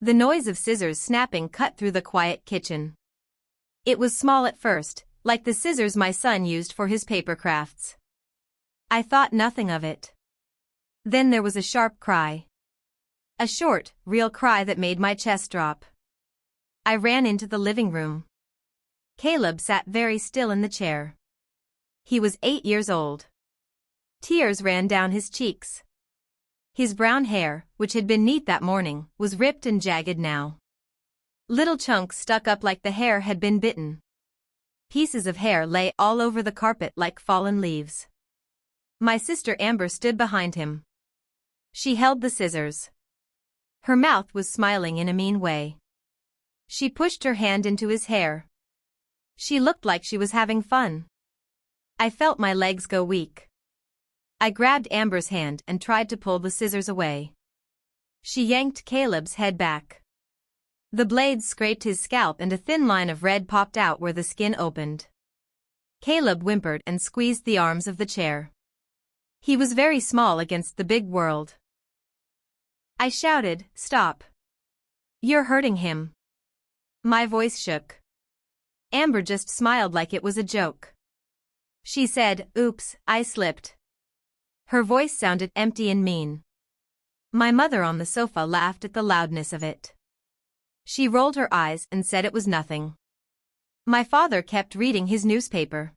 The noise of scissors snapping cut through the quiet kitchen. It was small at first, like the scissors my son used for his paper crafts. I thought nothing of it. Then there was a sharp cry. A short, real cry that made my chest drop. I ran into the living room. Caleb sat very still in the chair. He was 8 years old. Tears ran down his cheeks. His brown hair, which had been neat that morning, was ripped and jagged now. Little chunks stuck up like the hair had been bitten. Pieces of hair lay all over the carpet like fallen leaves. My sister Amber stood behind him. She held the scissors. Her mouth was smiling in a mean way. She pushed her hand into his hair. She looked like she was having fun. I felt my legs go weak. I grabbed Amber's hand and tried to pull the scissors away. She yanked Caleb's head back. The blades scraped his scalp and a thin line of red popped out where the skin opened. Caleb whimpered and squeezed the arms of the chair. He was very small against the big world. I shouted, "Stop. You're hurting him." My voice shook. Amber just smiled like it was a joke. She said, "Oops, I slipped." Her voice sounded empty and mean. My mother on the sofa laughed at the loudness of it. She rolled her eyes and said it was nothing. My father kept reading his newspaper.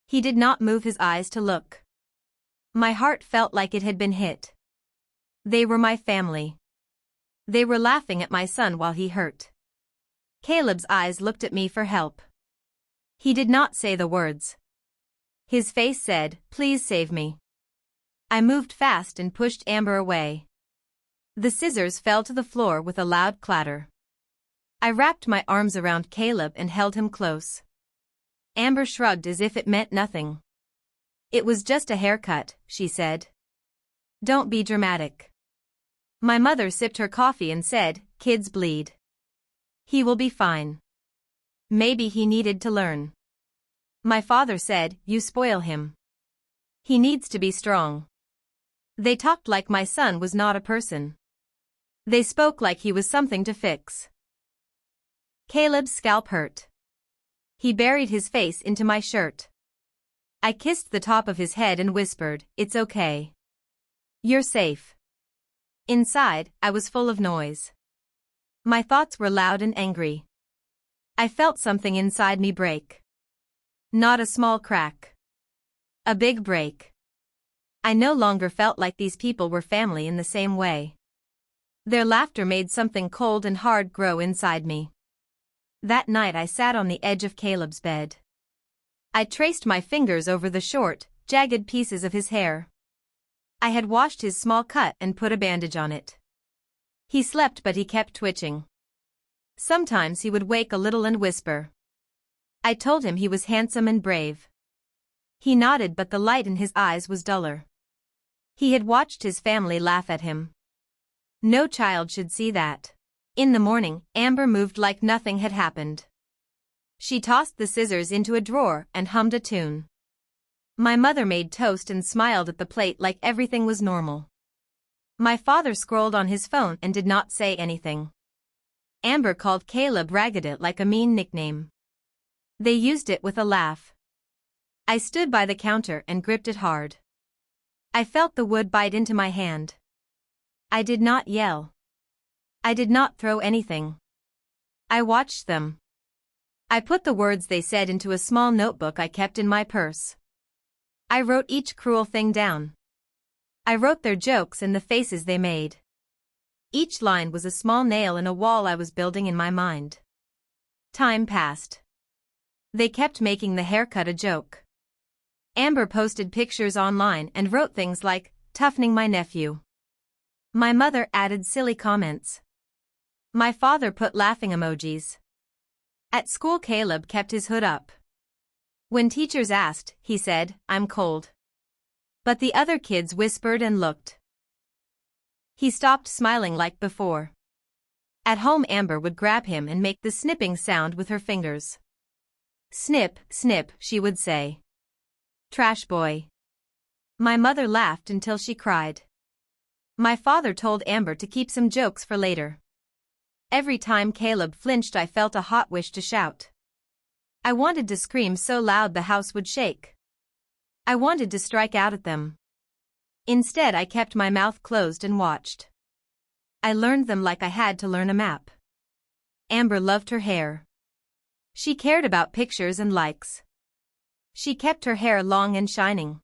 He did not move his eyes to look. My heart felt like it had been hit. They were my family. They were laughing at my son while he hurt. Caleb's eyes looked at me for help. He did not say the words. His face said, "Please save me." I moved fast and pushed Amber away. The scissors fell to the floor with a loud clatter. I wrapped my arms around Caleb and held him close. Amber shrugged as if it meant nothing. "It was just a haircut," she said. "Don't be dramatic." My mother sipped her coffee and said, "Kids bleed. He will be fine. Maybe he needed to learn." My father said, "You spoil him. He needs to be strong." They talked like my son was not a person. They spoke like he was something to fix. Caleb's scalp hurt. He buried his face into my shirt. I kissed the top of his head and whispered, "It's okay. You're safe." Inside, I was full of noise. My thoughts were loud and angry. I felt something inside me break. Not a small crack. A big break. I no longer felt like these people were family in the same way. Their laughter made something cold and hard grow inside me. That night I sat on the edge of Caleb's bed. I traced my fingers over the short, jagged pieces of his hair. I had washed his small cut and put a bandage on it. He slept but he kept twitching. Sometimes he would wake a little and whisper. I told him he was handsome and brave. He nodded but the light in his eyes was duller. He had watched his family laugh at him. No child should see that. In the morning, Amber moved like nothing had happened. She tossed the scissors into a drawer and hummed a tune. My mother made toast and smiled at the plate like everything was normal. My father scrolled on his phone and did not say anything. Amber called Caleb Raggedit like a mean nickname. They used it with a laugh. I stood by the counter and gripped it hard. I felt the wood bite into my hand. I did not yell. I did not throw anything. I watched them. I put the words they said into a small notebook I kept in my purse. I wrote each cruel thing down. I wrote their jokes and the faces they made. Each line was a small nail in a wall I was building in my mind. Time passed. They kept making the haircut a joke. Amber posted pictures online and wrote things like, "Toughening my nephew." My mother added silly comments. My father put laughing emojis. At school Caleb kept his hood up. When teachers asked, he said, "I'm cold." But the other kids whispered and looked. He stopped smiling like before. At home Amber would grab him and make the snipping sound with her fingers. "Snip, snip," she would say. "Trash boy." My mother laughed until she cried. My father told Amber to keep some jokes for later. Every time Caleb flinched, I felt a hot wish to shout. I wanted to scream so loud the house would shake. I wanted to strike out at them. Instead, I kept my mouth closed and watched. I learned them like I had to learn a map. Amber loved her hair. She cared about pictures and likes. She kept her hair long and shining.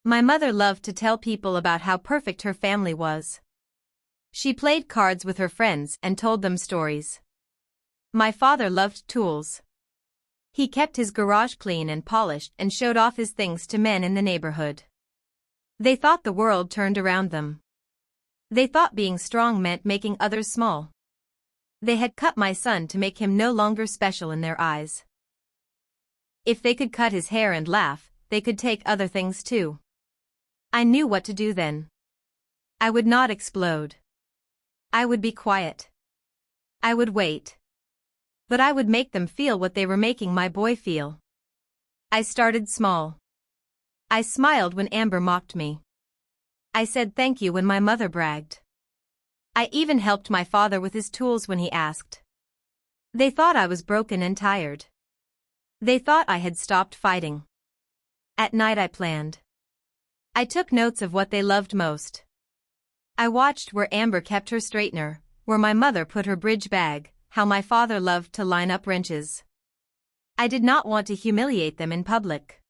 My mother loved to tell people about how perfect her family was. She played cards with her friends and told them stories. My father loved tools. He kept his garage clean and polished and showed off his things to men in the neighborhood. They thought the world turned around them. They thought being strong meant making others small. They had cut my son to make him no longer special in their eyes. If they could cut his hair and laugh, they could take other things too. I knew what to do then. I would not explode. I would be quiet. I would wait. But I would make them feel what they were making my boy feel. I started small. I smiled when Amber mocked me. I said thank you when my mother bragged. I even helped my father with his tools when he asked. They thought I was broken and tired. They thought I had stopped fighting. At night I planned. I took notes of what they loved most. I watched where Amber kept her straightener, where my mother put her bridge bag, how my father loved to line up wrenches. I did not want to humiliate them in public.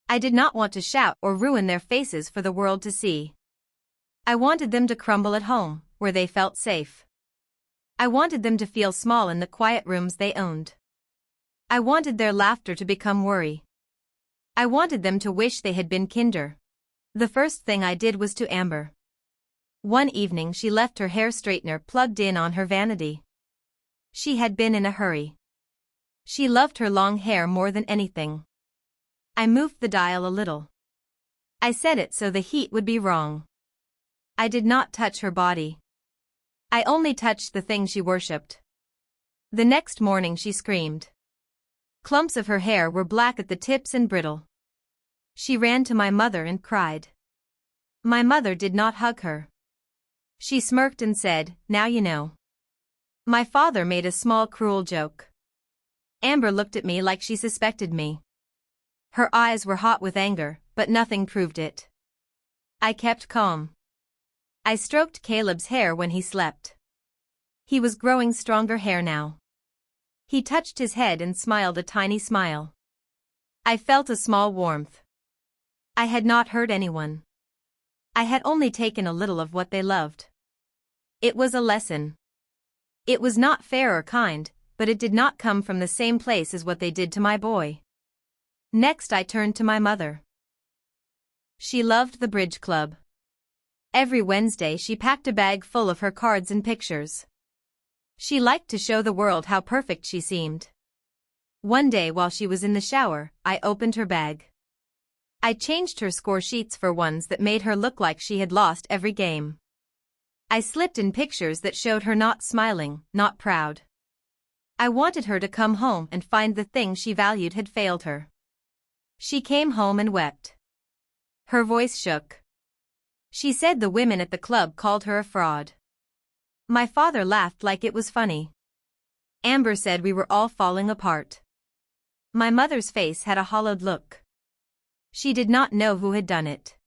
I did not want to shout or ruin their faces for the world to see. I wanted them to crumble at home, where they felt safe. I wanted them to feel small in the quiet rooms they owned. I wanted their laughter to become worry. I wanted them to wish they had been kinder. The first thing I did was to Amber. One evening she left her hair straightener plugged in on her vanity. She had been in a hurry. She loved her long hair more than anything. I moved the dial a little. I set it so the heat would be wrong. I did not touch her body. I only touched the thing she worshipped. The next morning she screamed. Clumps of her hair were black at the tips and brittle. She ran to my mother and cried. My mother did not hug her. She smirked and said, "Now you know." My father made a small cruel joke. Amber looked at me like she suspected me. Her eyes were hot with anger, but nothing proved it. I kept calm. I stroked Caleb's hair when he slept. He was growing stronger hair now. He touched his head and smiled a tiny smile. I felt a small warmth. I had not hurt anyone. I had only taken a little of what they loved. It was a lesson. It was not fair or kind, but it did not come from the same place as what they did to my boy. Next I turned to my mother. She loved the bridge club. Every Wednesday she packed a bag full of her cards and pictures. She liked to show the world how perfect she seemed. One day while she was in the shower, I opened her bag. I changed her score sheets for ones that made her look like she had lost every game. I slipped in pictures that showed her not smiling, not proud. I wanted her to come home and find the thing she valued had failed her. She came home and wept. Her voice shook. She said the women at the club called her a fraud. My father laughed like it was funny. Amber said we were all falling apart. My mother's face had a hollowed look. She did not know who had done it.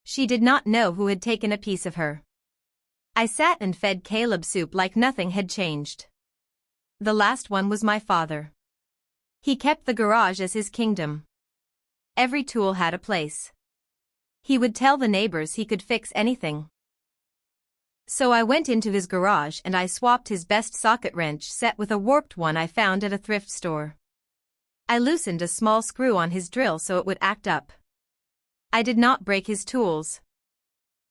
She did not know who had taken a piece of her. I sat and fed Caleb soup like nothing had changed. The last one was my father. He kept the garage as his kingdom. Every tool had a place. He would tell the neighbors he could fix anything. So I went into his garage and I swapped his best socket wrench set with a warped one I found at a thrift store. I loosened a small screw on his drill so it would act up. I did not break his tools.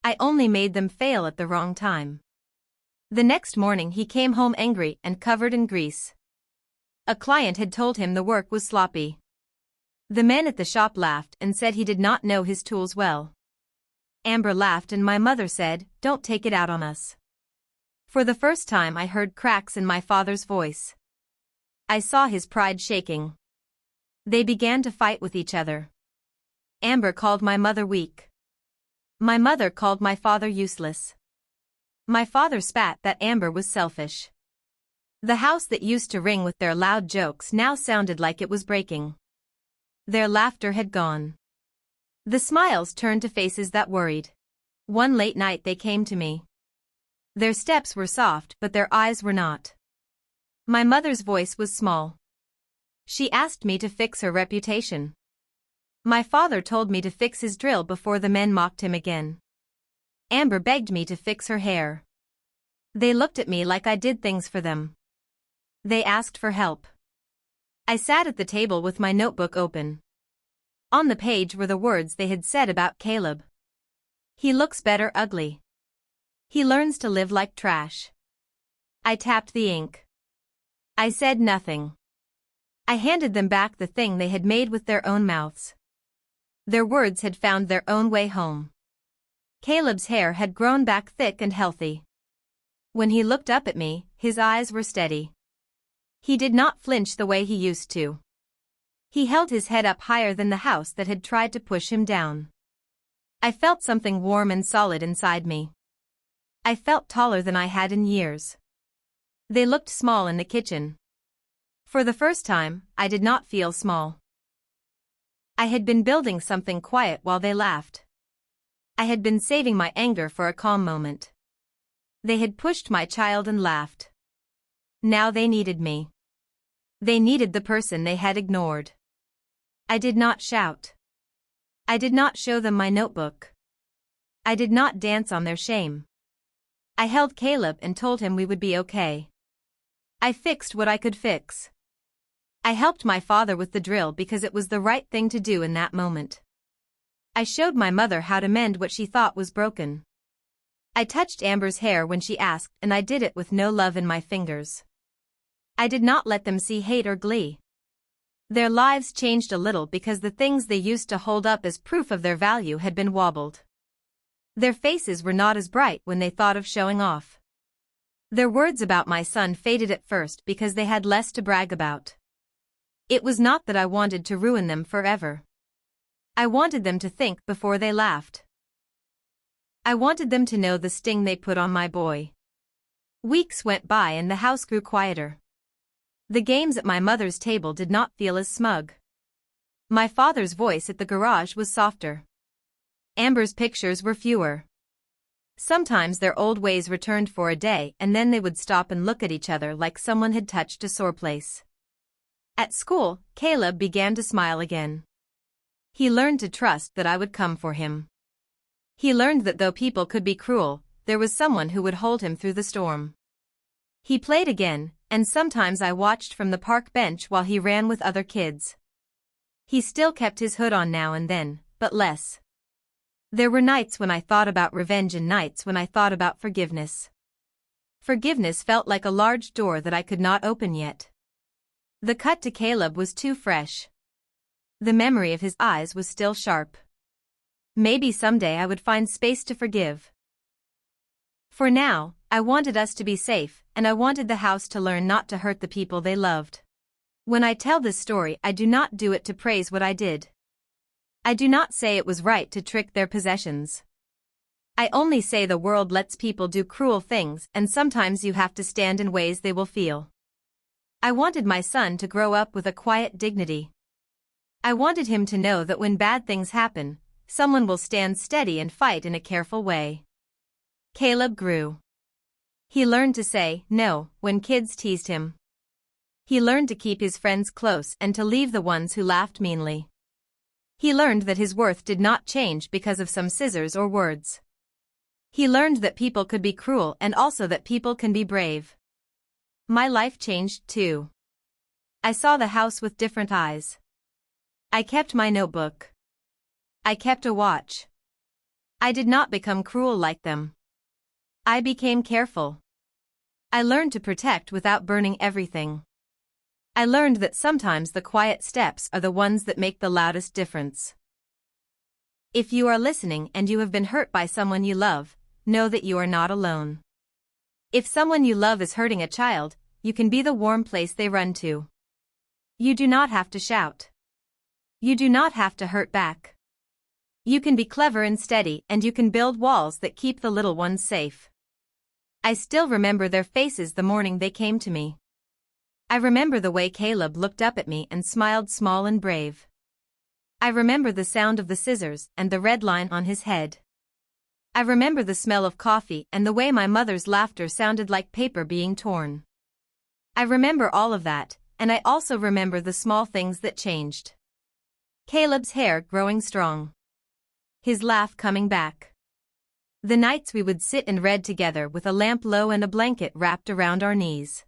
I only made them fail at the wrong time. The next morning he came home angry and covered in grease. A client had told him the work was sloppy. The men at the shop laughed and said he did not know his tools well. Amber laughed and my mother said, "Don't take it out on us." For the first time I heard cracks in my father's voice. I saw his pride shaking. They began to fight with each other. Amber called my mother weak. My mother called my father useless. My father spat that Amber was selfish. The house that used to ring with their loud jokes now sounded like it was breaking. Their laughter had gone. The smiles turned to faces that worried. One late night they came to me. Their steps were soft but their eyes were not. My mother's voice was small. She asked me to fix her reputation. My father told me to fix his drill before the men mocked him again. Amber begged me to fix her hair. They looked at me like I did things for them. They asked for help. I sat at the table with my notebook open. On the page were the words they had said about Caleb. He looks better ugly. He learns to live like trash. I tapped the ink. I said nothing. I handed them back the thing they had made with their own mouths. Their words had found their own way home. Caleb's hair had grown back thick and healthy. When he looked up at me, his eyes were steady. He did not flinch the way he used to. He held his head up higher than the house that had tried to push him down. I felt something warm and solid inside me. I felt taller than I had in years. They looked small in the kitchen. For the first time, I did not feel small. I had been building something quiet while they laughed. I had been saving my anger for a calm moment. They had pushed my child and laughed. Now they needed me. They needed the person they had ignored. I did not shout. I did not show them my notebook. I did not dance on their shame. I held Caleb and told him we would be okay. I fixed what I could fix. I helped my father with the drill because it was the right thing to do in that moment. I showed my mother how to mend what she thought was broken. I touched Amber's hair when she asked and I did it with no love in my fingers. I did not let them see hate or glee. Their lives changed a little because the things they used to hold up as proof of their value had been wobbled. Their faces were not as bright when they thought of showing off. Their words about my son faded at first because they had less to brag about. It was not that I wanted to ruin them forever. I wanted them to think before they laughed. I wanted them to know the sting they put on my boy. Weeks went by and the house grew quieter. The games at my mother's table did not feel as smug. My father's voice at the garage was softer. Amber's pictures were fewer. Sometimes their old ways returned for a day and then they would stop and look at each other like someone had touched a sore place. At school, Caleb began to smile again. He learned to trust that I would come for him. He learned that though people could be cruel, there was someone who would hold him through the storm. He played again, and sometimes I watched from the park bench while he ran with other kids. He still kept his hood on now and then, but less. There were nights when I thought about revenge and nights when I thought about forgiveness. Forgiveness felt like a large door that I could not open yet. The cut to Caleb was too fresh. The memory of his eyes was still sharp. Maybe someday I would find space to forgive. For now, I wanted us to be safe, and I wanted the house to learn not to hurt the people they loved. When I tell this story, I do not do it to praise what I did. I do not say it was right to trick their possessions. I only say the world lets people do cruel things and sometimes you have to stand in ways they will feel. I wanted my son to grow up with a quiet dignity. I wanted him to know that when bad things happen, someone will stand steady and fight in a careful way. Caleb grew. He learned to say no when kids teased him. He learned to keep his friends close and to leave the ones who laughed meanly. He learned that his worth did not change because of some scissors or words. He learned that people could be cruel and also that people can be brave. My life changed too. I saw the house with different eyes. I kept my notebook. I kept a watch. I did not become cruel like them. I became careful. I learned to protect without burning everything. I learned that sometimes the quiet steps are the ones that make the loudest difference. If you are listening and you have been hurt by someone you love, know that you are not alone. If someone you love is hurting a child, you can be the warm place they run to. You do not have to shout. You do not have to hurt back. You can be clever and steady, and you can build walls that keep the little ones safe. I still remember their faces the morning they came to me. I remember the way Caleb looked up at me and smiled small and brave. I remember the sound of the scissors and the red line on his head. I remember the smell of coffee and the way my mother's laughter sounded like paper being torn. I remember all of that, and I also remember the small things that changed. Caleb's hair growing strong. His laugh coming back. The nights we would sit and read together with a lamp low and a blanket wrapped around our knees.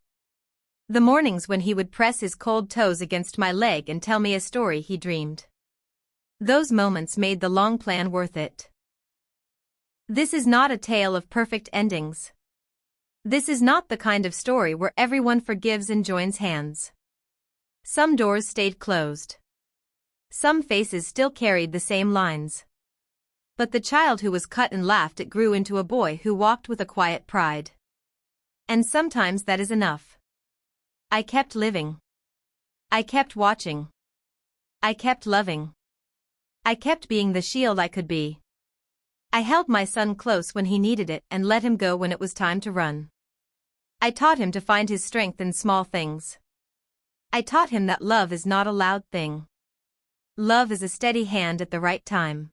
The mornings when he would press his cold toes against my leg and tell me a story he dreamed. Those moments made the long plan worth it. This is not a tale of perfect endings. This is not the kind of story where everyone forgives and joins hands. Some doors stayed closed. Some faces still carried the same lines. But the child who was cut and laughed at grew into a boy who walked with a quiet pride. And sometimes that is enough. I kept living. I kept watching. I kept loving. I kept being the shield I could be. I held my son close when he needed it and let him go when it was time to run. I taught him to find his strength in small things. I taught him that love is not a loud thing. Love is a steady hand at the right time.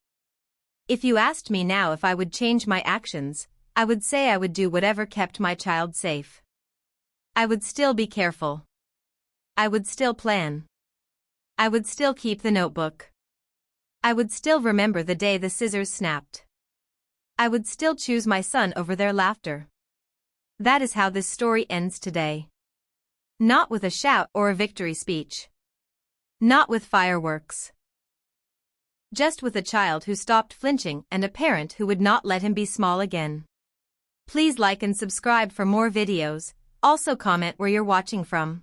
If you asked me now if I would change my actions, I would say I would do whatever kept my child safe. I would still be careful. I would still plan. I would still keep the notebook. I would still remember the day the scissors snapped. I would still choose my son over their laughter. That is how this story ends today. Not with a shout or a victory speech. Not with fireworks. Just with a child who stopped flinching and a parent who would not let him be small again. Please like and subscribe for more videos. Also comment where you're watching from.